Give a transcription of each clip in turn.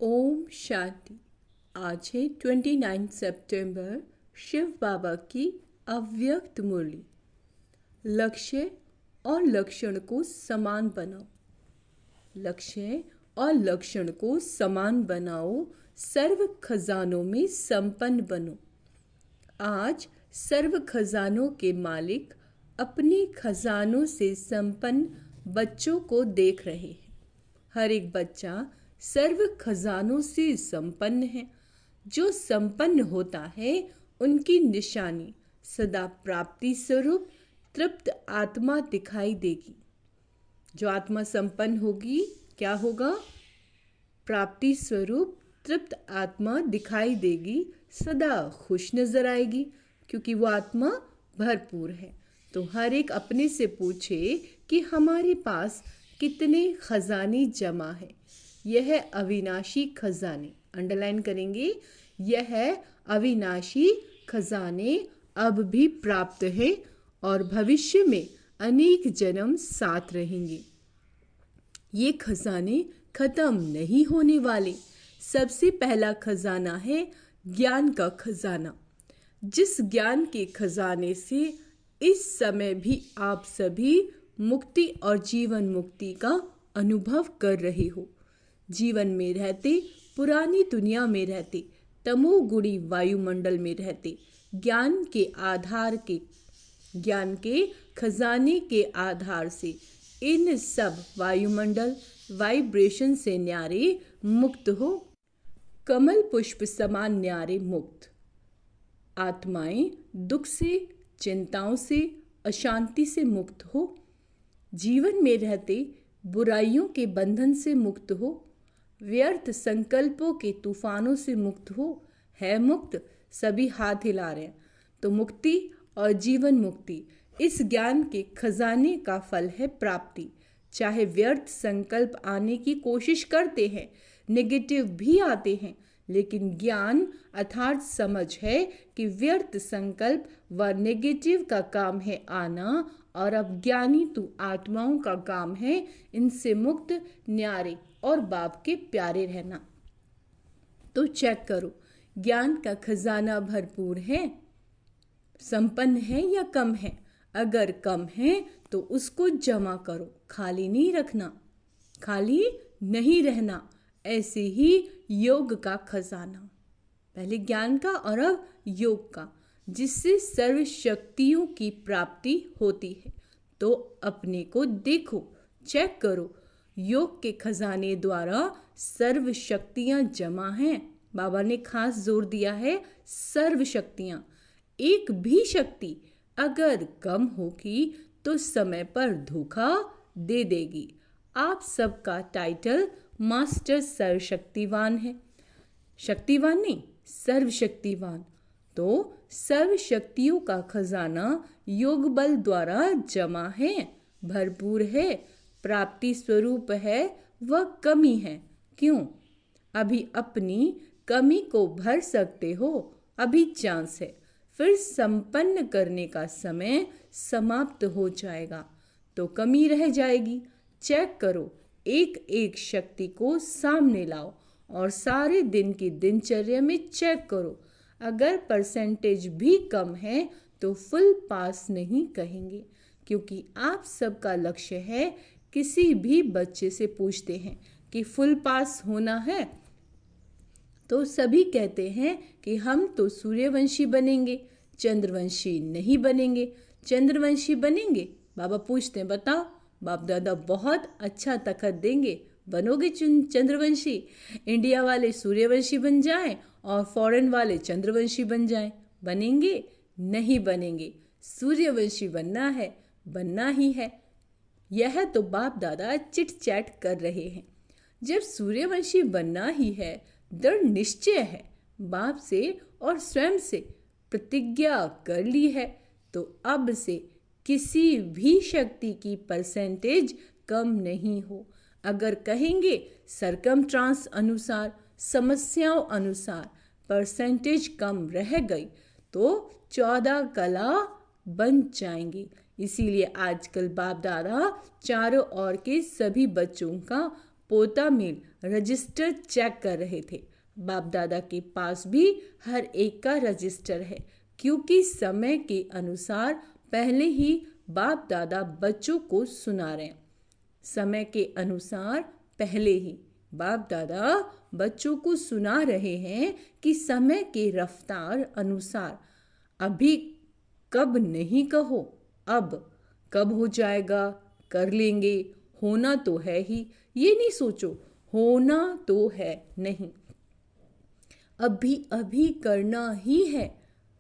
ओम शांति। आज है 29 सितंबर, शिव बाबा की अव्यक्त मुरली। लक्ष्य और लक्षण को समान बनाओ। लक्ष्य और लक्षण को समान बनाओ, सर्व खजानों में संपन्न बनो। आज सर्व खजानों के मालिक अपने खजानों से संपन्न बच्चों को देख रहे हैं। हर एक बच्चा सर्व खजानों से संपन्न है। जो संपन्न होता है उनकी निशानी सदा प्राप्ति स्वरूप तृप्त आत्मा दिखाई देगी। जो आत्मा संपन्न होगी क्या होगा? प्राप्ति स्वरूप तृप्त आत्मा दिखाई देगी, सदा खुश नजर आएगी, क्योंकि वो आत्मा भरपूर है। तो हर एक अपने से पूछे कि हमारे पास कितने खजाने जमा है। यह है अविनाशी खजाने। अंडरलाइन करेंगे, यह है अविनाशी खजाने अब भी प्राप्त है और भविष्य में अनेक जन्म साथ रहेंगे। ये खजाने खत्म नहीं होने वाले। सबसे पहला खजाना है ज्ञान का खजाना। जिस ज्ञान के खजाने से इस समय भी आप सभी मुक्ति और जीवन मुक्ति का अनुभव कर रहे हो। जीवन में रहते, पुरानी दुनिया में रहते, तमोगुणी वायुमंडल में रहते, ज्ञान के खजाने के आधार से इन सब वायुमंडल वाइब्रेशन से न्यारे मुक्त हो। कमल पुष्प समान न्यारे मुक्त आत्माएं दुख से, चिंताओं से, अशांति से मुक्त हो। जीवन में रहते बुराइयों के बंधन से मुक्त हो। व्यर्थ संकल्पों के तूफानों से मुक्त हो। है मुक्त, सभी हाथ हिला रहे हैं। तो मुक्ति और जीवन मुक्ति इस ज्ञान के खजाने का फल है प्राप्ति। चाहे व्यर्थ संकल्प आने की कोशिश करते हैं, नेगेटिव भी आते हैं, लेकिन ज्ञान अर्थात समझ है कि व्यर्थ संकल्प व नेगेटिव का काम है आना, और अब ज्ञानी तू आत्माओं का काम है इनसे मुक्त, न्यारे और बाप के प्यारे रहना। तो चेक करो, ज्ञान का खजाना भरपूर है, संपन्न है या कम है? अगर कम है तो उसको जमा करो, खाली नहीं रखना, खाली नहीं रहना। ऐसे ही योग का खजाना, पहले ज्ञान का और अब योग का, जिससे सर्व शक्तियों की प्राप्ति होती है। तो अपने को देखो, चेक करो, योग के खजाने द्वारा सर्व शक्तियां जमा हैं। बाबा ने खास जोर दिया है सर्व शक्तियां। एक भी शक्ति अगर कम होगी तो समय पर धोखा दे देगी। आप सबका टाइटल मास्टर सर्वशक्तिवान है। शक्तिवान नहीं, सर्वशक्तिवान। तो सर्व शक्तियों का खजाना योग बल द्वारा जमा है, भरपूर है, प्राप्ति स्वरूप है, वह कमी है। क्यों? अभी अपनी कमी को भर सकते हो, अभी चांस है। फिर संपन्न करने का समय समाप्त हो जाएगा तो कमी रह जाएगी। चेक करो, एक एक शक्ति को सामने लाओ और सारे दिन की दिनचर्या में चेक करो। अगर परसेंटेज भी कम है तो फुल पास नहीं कहेंगे, क्योंकि आप सबका लक्ष्य है। किसी भी बच्चे से पूछते हैं कि फुल पास होना है तो सभी कहते हैं कि हम तो सूर्यवंशी बनेंगे, चंद्रवंशी नहीं बनेंगे। चंद्रवंशी बनेंगे? बाबा पूछते हैं, बताओ। बाप दादा बहुत अच्छा तखत देंगे, बनोगे चंद्रवंशी? इंडिया वाले सूर्यवंशी बन जाएं और फॉरेन वाले चंद्रवंशी बन जाएं, बनेंगे? नहीं बनेंगे। सूर्यवंशी बनना है, बनना ही है। यह तो बाप दादा चिट चैट कर रहे हैं। जब सूर्यवंशी बनना ही है, दृढ़ निश्चय है, बाप से और स्वयं से प्रतिज्ञा कर ली है, तो अब से किसी भी शक्ति की परसेंटेज कम नहीं हो। अगर कहेंगे सरकमस्टांस अनुसार, समस्याओं अनुसार परसेंटेज कम रह गई तो 14 कला बन जाएंगी। इसीलिए आजकल बाप दादा चारों ओर के सभी बच्चों का पोता मेल रजिस्टर चेक कर रहे थे। बाप दादा के पास भी हर एक का रजिस्टर है, क्योंकि समय के अनुसार पहले ही बाप दादा बच्चों को सुना रहे हैं। समय के अनुसार पहले ही बाप दादा बच्चों को सुना रहे हैं कि समय के रफ्तार अनुसार अभी कब नहीं कहो, अब कब हो जाएगा, कर लेंगे, होना तो है ही, ये नहीं सोचो होना तो है नहीं, अभी अभी करना ही है।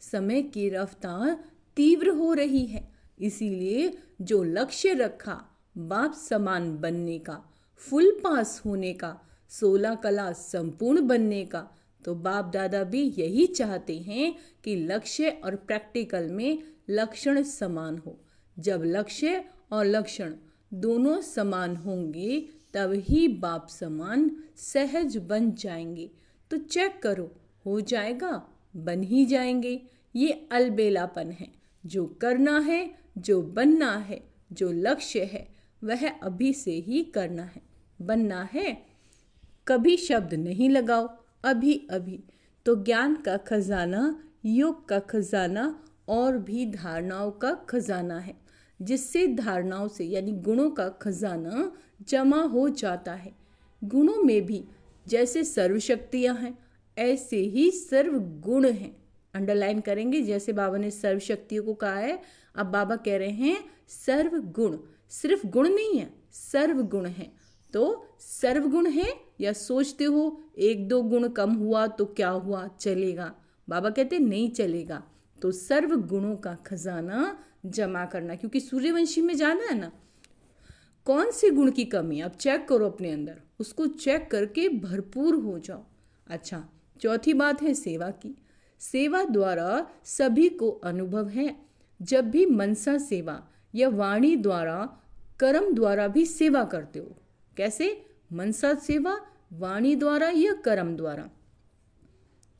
समय की रफ्तार तीव्र हो रही है, इसीलिए जो लक्ष्य रखा बाप समान बनने का, फुल पास होने का, 16 कला संपूर्ण बनने का, तो बाप दादा भी यही चाहते हैं कि लक्ष्य और प्रैक्टिकल में लक्षण समान हो। जब लक्ष्य और लक्षण दोनों समान होंगे तब ही बाप समान सहज बन जाएंगे। तो चेक करो, हो जाएगा, बन ही जाएंगे। ये अलबेलापन है। जो करना है, जो बनना है, जो लक्ष्य है, वह अभी से ही करना है। बनना है, कभी शब्द नहीं लगाओ, अभी अभी। तो ज्ञान का खजाना, योग का खजाना और भी धारणाओं का खजाना है, जिससे धारणाओं से यानी गुणों का खजाना जमा हो जाता है। गुणों में भी जैसे सर्वशक्तियाँ हैं, ऐसे ही सर्व गुण हैं। अंडरलाइन करेंगे, जैसे बाबा ने सर्व शक्तियों को कहा है, अब बाबा कह रहे हैं सर्व गुण। सिर्फ गुण नहीं है, सर्व गुण है। तो सर्व गुण है, या सोचते हो एक दो गुण कम हुआ तो क्या हुआ, चलेगा? बाबा कहते नहीं चलेगा। तो सर्व गुणों का खजाना जमा करना, क्योंकि सूर्यवंशी में जाना है ना, कौन से गुण की कमी है, अब चेक करो अपने अंदर, उसको चेक करके भरपूर हो जाओ। अच्छा, चौथी बात है सेवा की। सेवा द्वारा सभी को अनुभव है। जब भी मनसा सेवा या वाणी द्वारा, कर्म द्वारा भी सेवा करते हो। कैसे? मनसा सेवा, वाणी द्वारा या कर्म द्वारा,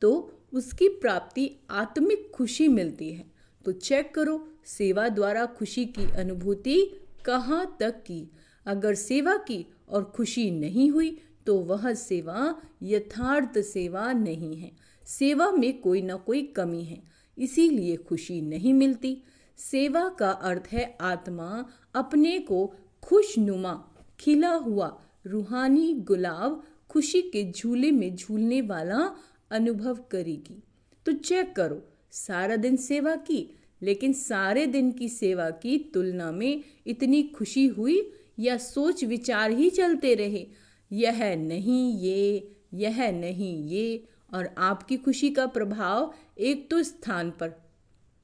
तो उसकी प्राप्ति आत्मिक खुशी मिलती है। तो चेक करो, सेवा द्वारा खुशी की अनुभूति कहाँ तक की। अगर सेवा की और खुशी नहीं हुई तो वह सेवा यथार्थ सेवा नहीं है। सेवा में कोई ना कोई कमी है, इसीलिए खुशी नहीं मिलती। सेवा का अर्थ है आत्मा अपने को खुशनुमा, खिला हुआ रूहानी गुलाब खुशी के झूले में झूलने वाला अनुभव करेगी। तो चेक करो, सारा दिन सेवा की, लेकिन सारे दिन की सेवा की तुलना में इतनी खुशी हुई, या सोच विचार ही चलते रहे, यह नहीं ये, यह नहीं ये, और आपकी खुशी का प्रभाव एक तो स्थान पर,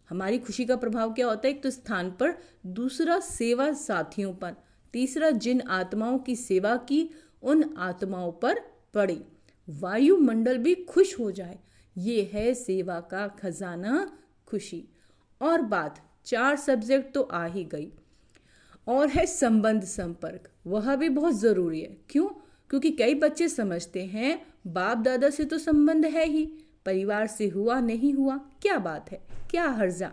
हमारी खुशी का प्रभाव क्या होता है, एक तो स्थान पर, दूसरा सेवा साथियों पर, तीसरा जिन आत्माओं की सेवा की उन आत्माओं पर पड़े, वायुमंडल भी खुश हो जाए। ये है सेवा का खजाना, खुशी। और बात 4 सब्जेक्ट तो आ ही गई, और है संबंध संपर्क, वह भी बहुत ज़रूरी है। क्यों? क्योंकि कई बच्चे समझते हैं बाप दादा से तो संबंध है ही, परिवार से हुआ नहीं हुआ क्या बात है, क्या हर्जा,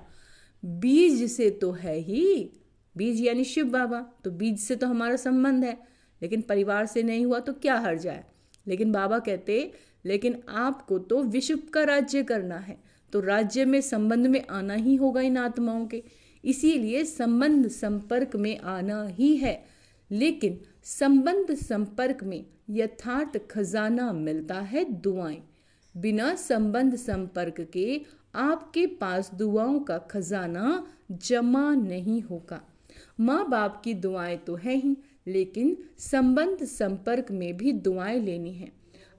बीज से तो है ही, बीज यानी शिव बाबा, तो बीज से तो हमारा संबंध है, लेकिन परिवार से नहीं हुआ तो क्या हर्जा है। लेकिन बाबा कहते, लेकिन आपको तो विश्व का राज्य करना है, तो राज्य में संबंध में आना ही होगा इन आत्माओं के, इसीलिए संबंध संपर्क में आना ही है। लेकिन संबंध संपर्क में यथार्थ खजाना मिलता है दुआएं। बिना संबंध संपर्क के आपके पास दुआओं का खजाना जमा नहीं होगा। माँ बाप की दुआएं तो है ही, लेकिन संबंध संपर्क में भी दुआएं लेनी है।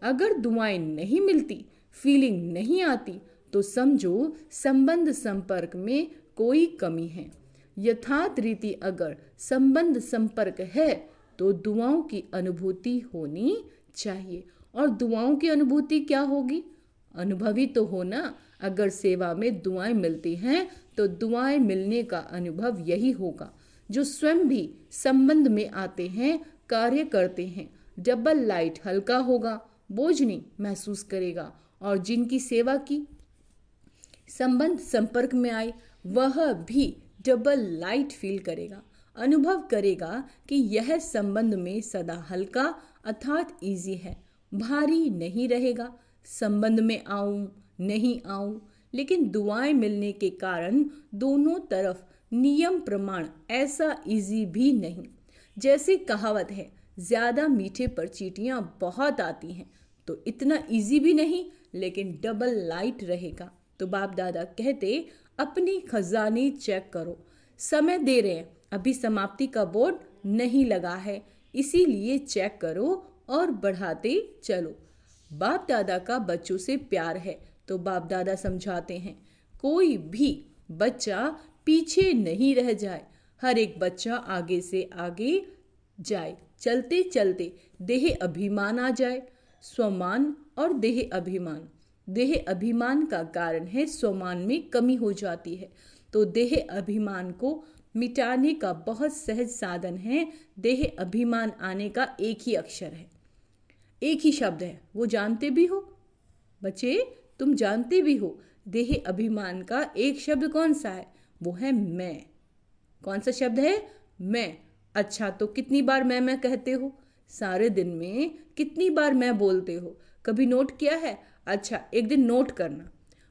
अगर दुआएं नहीं मिलती, फीलिंग नहीं आती, तो समझो संबंध संपर्क में कोई कमी है। यथार्थ रीति अगर संबंध संपर्क है तो दुआओं की अनुभूति होनी चाहिए। और दुआओं की अनुभूति क्या होगी? अनुभवी तो होना। अगर सेवा में दुआएं मिलती हैं तो दुआएं मिलने का अनुभव यही होगा। जो स्वयं भी संबंध में आते हैं, कार्य करते हैं, डबल लाइट हल्का होगा, बोझ नहीं महसूस करेगा। और जिनकी सेवा की, संबंध संपर्क में आए, वह भी डबल लाइट फील करेगा, अनुभव करेगा कि यह संबंध में सदा हल्का अर्थात इजी है, भारी नहीं रहेगा। संबंध में आऊं नहीं आऊं, लेकिन दुआएं मिलने के कारण दोनों तरफ नियम प्रमाण ऐसा इजी भी नहीं। जैसे कहावत है, ज्यादा मीठे पर चींटियां बहुत आती हैं, तो इतना इजी भी नहीं लेकिन डबल लाइट रहेगा। तो बाप दादा कहते, अपनी खजाने चेक करो, समय दे रहे हैं, अभी समाप्ति का बोर्ड नहीं लगा है, इसीलिए चेक करो और बढ़ाते चलो। बाप दादा का बच्चों से प्यार है, तो बाप दादा समझाते हैं, कोई भी बच्चा पीछे नहीं रह जाए, हर एक बच्चा आगे से आगे जाए। चलते चलते देह अभिमान आ जाए। स्वमान और देह अभिमान, देह अभिमान का कारण है स्वमान में कमी हो जाती है, तो देह अभिमान को मिटाने का बहुत सहज साधन है। देह अभिमान आने का एक ही अक्षर है, एक ही शब्द है, वो जानते भी हो बच्चे, तुम जानते भी हो। देह अभिमान का एक शब्द कौन सा है? वो है मैं। कौन सा शब्द है? मैं। अच्छा, तो कितनी बार मैं कहते हो? सारे दिन में कितनी बार मैं बोलते हो? कभी नोट किया है? अच्छा, एक दिन नोट करना,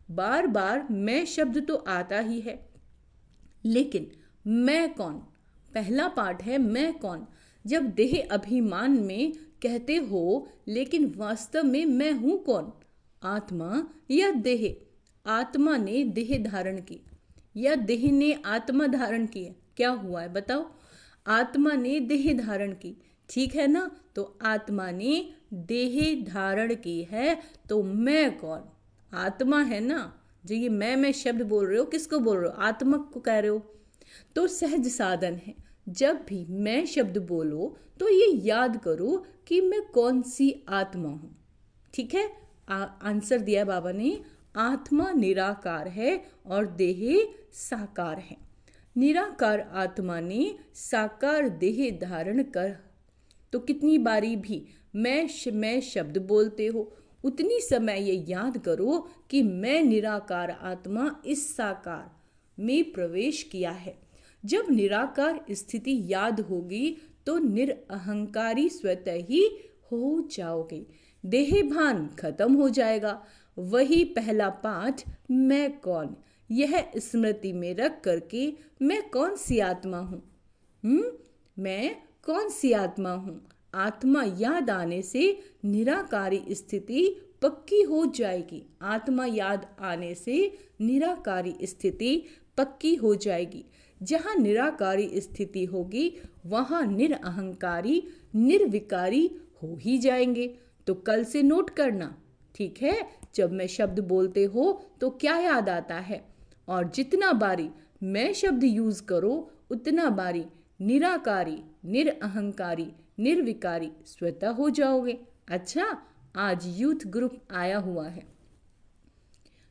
बार बार मैं शब्द तो आता ही है, लेकिन मैं कौन? पहला पार्ट है मैं कौन। जब देह अभिमान में कहते हो, लेकिन वास्तव में मैं हूं कौन? आत्मा या देह? आत्मा ने देह धारण की या देह ने आत्मा धारण की है? क्या हुआ है बताओ? आत्मा ने देह धारण की, ठीक है ना? तो आत्मा ने देह धारण की है, तो मैं कौन? आत्मा है ना। जो ये मैं शब्द बोल रहे हो, किसको बोल रहे हो? आत्मा को कह रहे हो। तो सहज साधन है, जब भी मैं शब्द बोलो तो ये याद करो कि मैं कौन सी आत्मा हूं। ठीक है, आंसर दिया बाबा ने, आत्मा निराकार है और देह साकार है। निराकार आत्मा ने साकार देह धारण कर, तो कितनी बारी भी मैं शब्द बोलते हो, उतनी समय ये याद करो कि मैं निराकार आत्मा इस साकार में प्रवेश किया है। जब निराकार स्थिति याद होगी तो निरअहंकारी स्वतः ही हो जाओगे, देह भान खत्म हो जाएगा। वही पहला पाठ मैं कौन, यह स्मृति में रख करके मैं कौन सी आत्मा हूँ, मैं कौन सी आत्मा हूँ। आत्मा याद आने से निराकारी स्थिति पक्की हो जाएगी। आत्मा याद आने से निराकारी स्थिति पक्की हो जाएगी। जहाँ निराकारी स्थिति होगी वहाँ निरअहंकारी निर्विकारी हो ही जाएंगे। तो कल से नोट करना, ठीक है? जब मैं शब्द बोलते हो तो क्या याद आता है, और जितना बारी मैं शब्द यूज करो उतना बारी निराकारी निरअहंकारी निर्विकारी स्वतः हो जाओगे। अच्छा, आज यूथ ग्रुप आया हुआ है।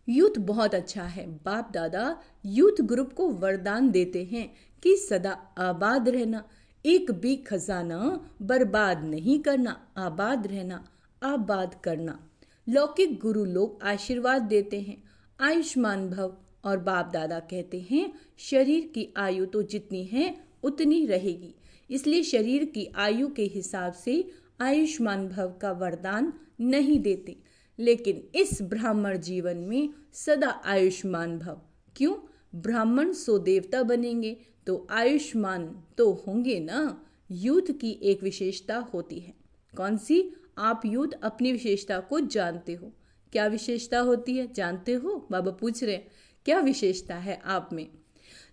यूथ बहुत अच्छा है। बाप दादा यूथ ग्रुप को वरदान देते हैं कि सदा आबाद रहना, एक भी खजाना बर्बाद नहीं करना, आबाद रहना, आबाद करना। लौकिक गुरु लोग आशीर्वाद देते हैं, आयुष्मान भव, और बाप दादा कहते हैं शरीर की आयु तो जितनी है उतनी रहेगी, इसलिए शरीर की आयु के हिसाब से आयुष्मान भव का वरदान नहीं देते, लेकिन इस ब्राह्मण जीवन में सदा आयुष्मान भव। क्यों? ब्राह्मण सो देवता बनेंगे तो आयुष्मान तो होंगे ना। यूथ की एक विशेषता होती है, कौन सी? आप यूथ अपनी विशेषता को जानते हो। क्या विशेषता होती है जानते हो? बाबा पूछ रहे हैं, क्या विशेषता है आप में?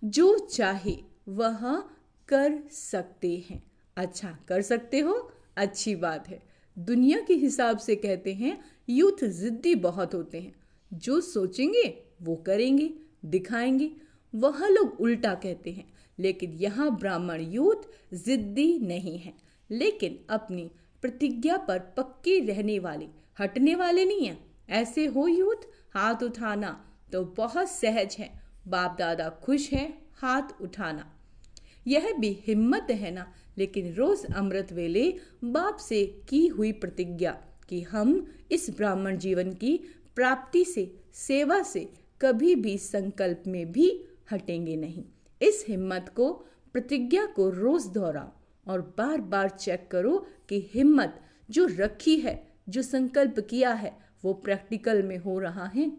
जो चाहे वह कर सकते हैं। अच्छा, कर सकते हो, अच्छी बात है। दुनिया के हिसाब से कहते हैं यूथ जिद्दी बहुत होते हैं, जो सोचेंगे वो करेंगे, दिखाएंगे। वह लोग उल्टा कहते हैं, लेकिन यहाँ ब्राह्मण यूथ जिद्दी नहीं है, लेकिन अपनी प्रतिज्ञा पर पक्के रहने वाले, हटने वाले नहीं है। ऐसे हो यूथ, हाथ उठाना तो बहुत सहज है। बाप दादा खुश हैं, हाथ उठाना। यह भी हिम्मत है ना, लेकिन रोज अमृत वेले बाप से की हुई प्रतिज्ञा कि हम इस ब्राह्मण जीवन की प्राप्ति से, सेवा से कभी भी संकल्प में भी हटेंगे नहीं। इस हिम्मत को, प्रतिज्ञा को रोज दोहराओ और बार बार चेक करो कि हिम्मत जो रखी है, जो संकल्प किया है, वो प्रैक्टिकल में हो रहा है।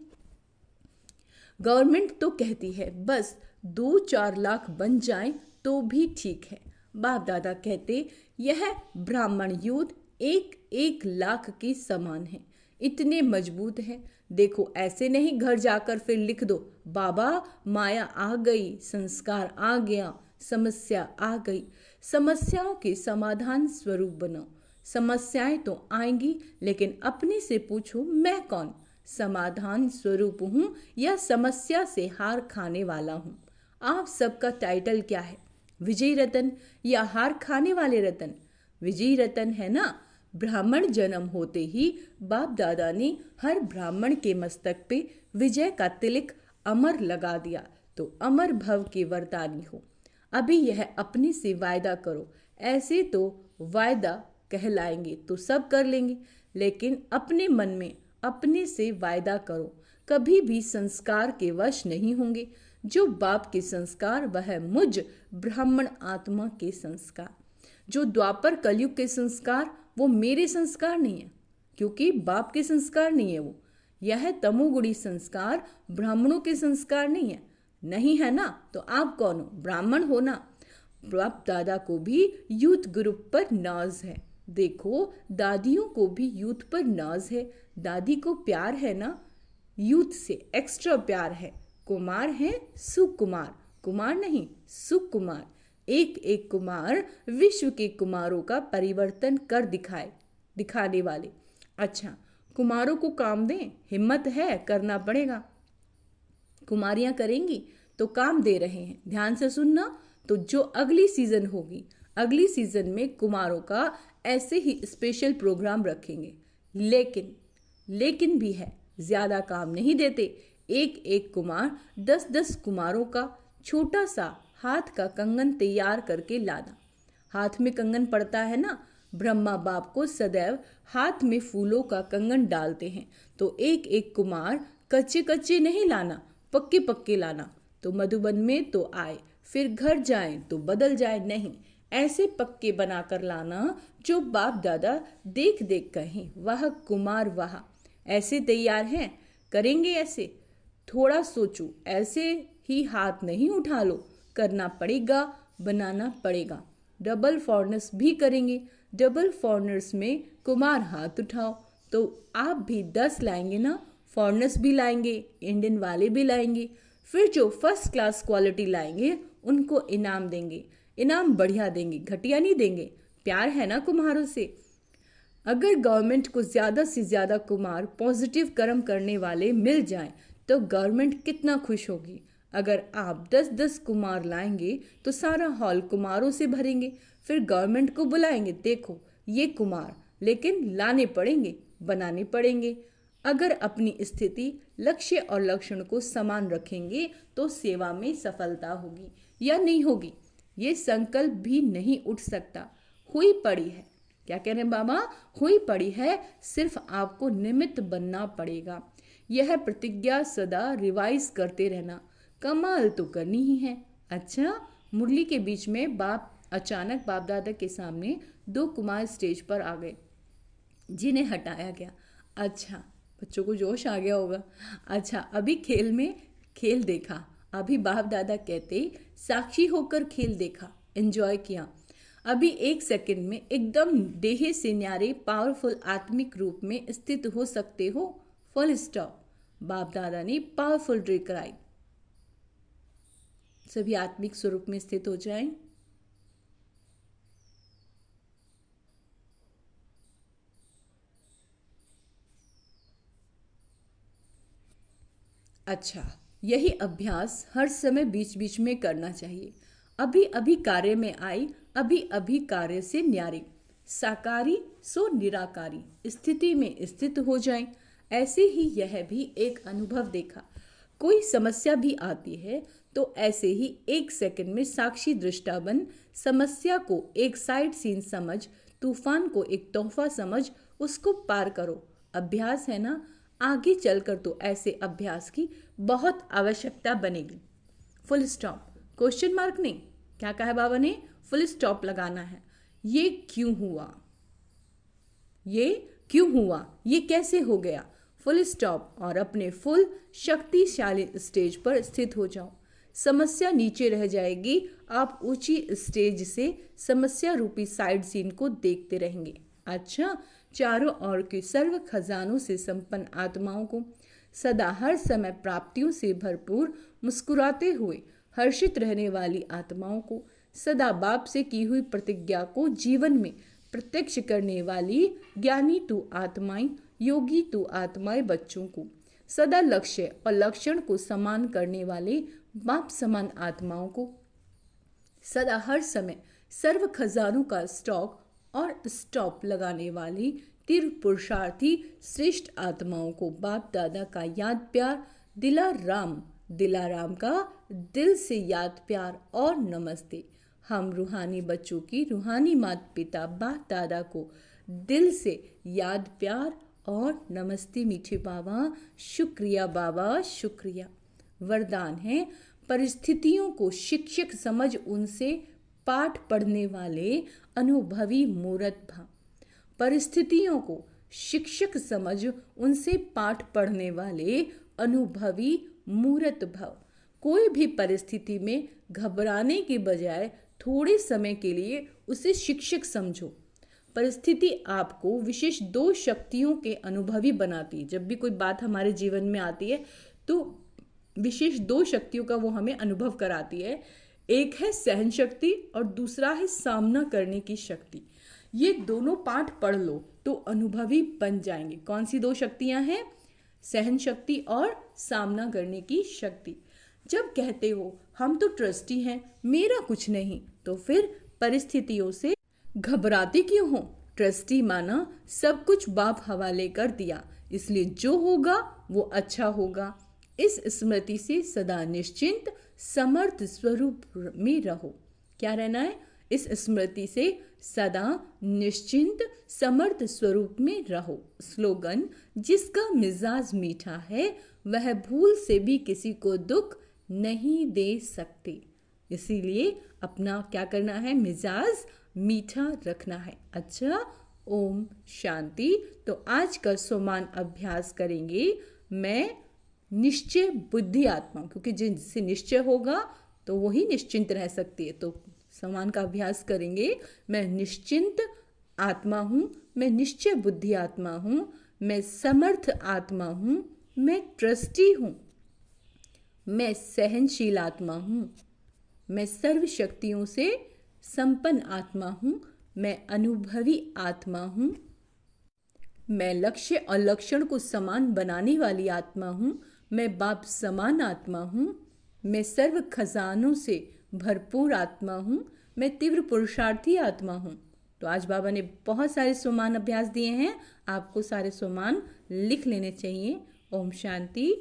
गवर्नमेंट तो कहती है बस 2-4 लाख बन जाएं तो भी ठीक है। बाप दादा कहते यह ब्राह्मण युद्ध 1-1 लाख के समान है, इतने मजबूत है। देखो ऐसे नहीं घर जाकर फिर लिख दो बाबा माया आ गई, संस्कार आ गया, समस्या आ गई। समस्याओं के समाधान स्वरूप बनो। समस्याएं तो आएंगी, लेकिन अपने से पूछो मैं कौन, समाधान स्वरूप हूँ या समस्या से हार खाने वाला हूँ। आप सबका टाइटल क्या है, विजयी रतन या हार खाने वाले रतन? विजयी रतन है ना। ब्राह्मण जन्म होते ही बाप दादा ने हर ब्राह्मण के मस्तक पे विजय का तिलक अमर लगा दिया, तो अमर भव के वरदानी हो। अभी यह अपने से वायदा करो, ऐसे तो वायदा कहलाएंगे तो सब कर लेंगे, लेकिन अपने मन में अपने से वायदा करो, कभी भी संस्कार के वश नहीं होंगे। जो बाप के संस्कार वह मुझ ब्राह्मण आत्मा के संस्कार, जो द्वापर कलयुग के संस्कार वो मेरे संस्कार नहीं है, क्योंकि बाप के संस्कार नहीं है वो। यह तमोगुणी संस्कार ब्राह्मणों के संस्कार नहीं है। नहीं है ना, तो आप कौन हो? ब्राह्मण हो ना। बाप दादा को भी यूथ ग्रुप पर नाज है। देखो दादियों को भी यूथ पर नाज है। दादी को प्यार है ना, यूथ से एक्स्ट्रा प्यार है। कुमार है सुकुमार, कुमार नहीं सुकुमार। एक एक कुमार विश्व के कुमारों का परिवर्तन कर दिखाने वाले। अच्छा, कुमारों को काम दें, हिम्मत है, करना पड़ेगा। कुमारियां करेंगी तो काम दे रहे हैं, ध्यान से सुनना। तो जो अगली सीजन होगी, अगली सीजन में कुमारों का ऐसे ही स्पेशल प्रोग्राम रखेंगे। लेकिन भी है, ज्यादा काम नहीं देते। एक एक कुमार 10-10 कुमारों का छोटा सा हाथ का कंगन तैयार करके लाना। हाथ में कंगन पड़ता है ना, ब्रह्मा बाप को सदैव हाथ में फूलों का कंगन डालते हैं। तो एक एक कुमार कच्चे कच्चे नहीं लाना, पक्के पक्के लाना। तो मधुबन में तो आए, फिर घर जाएं तो बदल जाए नहीं, ऐसे पक्के बनाकर लाना जो बाप दादा देख देख कहें वाह कुमार वाह। ऐसे तैयार हैं, करेंगे ऐसे? थोड़ा सोचो, ऐसे ही हाथ नहीं उठा लो, करना पड़ेगा, बनाना पड़ेगा। डबल फॉर्नस भी करेंगे। डबल फॉर्नस में कुमार हाथ उठाओ, तो आप भी 10 लाएंगे ना, फॉर्नस भी लाएंगे, इंडियन वाले भी लाएंगे। फिर जो फर्स्ट क्लास क्वालिटी लाएंगे उनको इनाम देंगे। इनाम बढ़िया देंगे, घटिया नहीं देंगे। प्यार है ना कुम्हारों से। अगर गवर्नमेंट को ज़्यादा से ज़्यादा कुम्हार पॉजिटिव कर्म करने वाले मिल जाएं तो गवर्नमेंट कितना खुश होगी। अगर आप 10-10 कुम्हार लाएंगे तो सारा हॉल कुम्हारों से भरेंगे। फिर गवर्नमेंट को बुलाएंगे, देखो ये कुम्हार, लेकिन लाने पड़ेंगे, बनाने पड़ेंगे। अगर अपनी स्थिति, लक्ष्य और लक्षण को समान रखेंगे तो सेवा में सफलता होगी या नहीं होगी, ये संकल्प भी नहीं उठ सकता। हुई पड़ी है, क्या कह रहे हैं बाबा, हुई पड़ी है, सिर्फ आपको निमित्त बनना पड़ेगा। यह प्रतिज्ञा सदा रिवाइज करते रहना। कमाल तो करनी ही है। अच्छा, मुरली के बीच में अचानक बाप दादा के सामने 2 कुमार स्टेज पर आ गए, जिन्हें हटाया गया। अच्छा, बच्चों को जोश आ गया होगा। अच्छा, अभी खेल देखा। अभी बाप दादा कहते साक्षी होकर खेल देखा, एंजॉय किया। अभी 1 सेकंड में एकदम देह से न्यारे पावरफुल आत्मिक रूप में स्थित हो सकते हो। Full stop. बाप दादा ने पावरफुल ड्रिल कराई। सभी आत्मिक स्वरूप में स्थित हो जाएं। अच्छा, यही अभ्यास हर समय बीच बीच में करना चाहिए। अभी अभी कार्य में आई, अभी अभी कार्य से न्यारे, साकारी सो निराकारी स्थिति में स्थित हो जाएं। ऐसे ही यह भी एक अनुभव देखा। कोई समस्या भी आती है तो ऐसे ही 1 सेकंड में साक्षी दृष्टा बन समस्या को एक साइड सीन समझ, तूफान को एक तोहफा समझ, उसको पार करो। अभ्यास है ना, आगे चलकर तो ऐसे अभ्यास की बहुत आवश्यकता बनेगी। फुल स्टॉप, क्वेश्चन मार्क नहीं। क्या कहा बाबा ने? फुल स्टॉप लगाना है। ये क्यों हुआ? ये क्यों हुआ, ये कैसे हो गया, फुल स्टॉप और अपने फुल शक्तिशाली स्टेज पर स्थित हो जाओ। समस्या नीचे रह जाएगी, आप ऊंची स्टेज से समस्या रूपी साइड सीन को देखते रहेंगे। अच्छा, चारों ओर के सर्व खजानों से संपन्न आत्माओं को, सदा हर समय प्राप्तियों से भरपूर मुस्कुराते हुए हर्षित रहने वाली आत्माओं को, सदा बाप से की हुई प्रतिज्ञा को जीवन में प्रत्यक्ष करने वाली ज्ञानी तु आत्माएं, योगी तु आत्माएं बच्चों को, सदा लक्ष्य और लक्षण को समान करने वाले बाप समान आत्माओं को, सदा हर समय सर्व खजानों का स्टॉक और स्टॉप लगाने वाली तीव्र पुरुषार्थी श्रेष्ठ आत्माओं को बाप दादा का याद प्यार, दिलाराम का दिल से याद प्यार और नमस्ते। हम रूहानी बच्चों की रूहानी माता पिता बाप दादा को दिल से याद प्यार और नमस्ते मीठे बाबा, शुक्रिया बाबा, शुक्रिया। वरदान है, परिस्थितियों को शिक्षक समझ उनसे पाठ पढ़ने वाले अनुभवी मूर्त भव। परिस्थितियों को शिक्षक समझ उनसे पाठ पढ़ने वाले अनुभवी मूर्त भव। कोई भी परिस्थिति में घबराने के बजाय थोड़े समय के लिए उसे शिक्षक समझो। परिस्थिति आपको विशेष 2 शक्तियों के अनुभवी बनाती है। जब भी कोई बात हमारे जीवन में आती है तो विशेष 2 शक्तियों का वो हमें अनुभव कराती है। एक है सहन शक्ति और दूसरा है सामना करने की शक्ति। ये दोनों पाठ पढ़ लो तो अनुभवी बन जाएंगे। कौन सी 2 शक्तियां हैं? सहन शक्ति और सामना करने की शक्ति। जब कहते हो हम तो ट्रस्टी हैं, मेरा कुछ नहीं, तो फिर परिस्थितियों से घबराते क्यों हो? ट्रस्टी माना सब कुछ बाप हवाले कर दिया, इसलिए जो होगा वो अच्छा होगा। इस स्मृति से सदा निश्चिंत समर्थ स्वरूप में रहो। क्या रहना है? इस स्मृति से सदा निश्चिंत समर्थ स्वरूप में रहो। स्लोगन, जिसका मिजाज मीठा है वह भूल से भी किसी को दुख नहीं दे सकते। इसीलिए अपना क्या करना है? मिजाज मीठा रखना है। अच्छा, ओम शांति। तो आज का सोमान अभ्यास करेंगे। मैं निश्चय बुद्धि आत्मा, क्योंकि जिनसे निश्चय होगा तो वही निश्चिंत रह सकती है। तो सोमान का अभ्यास करेंगे। मैं निश्चिंत आत्मा हूँ, मैं निश्चय बुद्धि आत्मा हूँ, मैं समर्थ आत्मा हूँ, मैं ट्रस्टी हूँ, मैं सहनशील आत्मा हूँ, मैं सर्व शक्तियों से संपन्न आत्मा हूँ, मैं अनुभवी आत्मा हूँ, मैं लक्ष्य और लक्षण को समान बनाने वाली आत्मा हूँ, मैं बाप समान आत्मा हूँ, मैं सर्व खजानों से भरपूर आत्मा हूँ, मैं तीव्र पुरुषार्थी आत्मा हूँ। तो आज बाबा ने बहुत सारे सोमान अभ्यास दिए हैं, आपको सारे सोमान लिख लेने चाहिए। ओम शांति।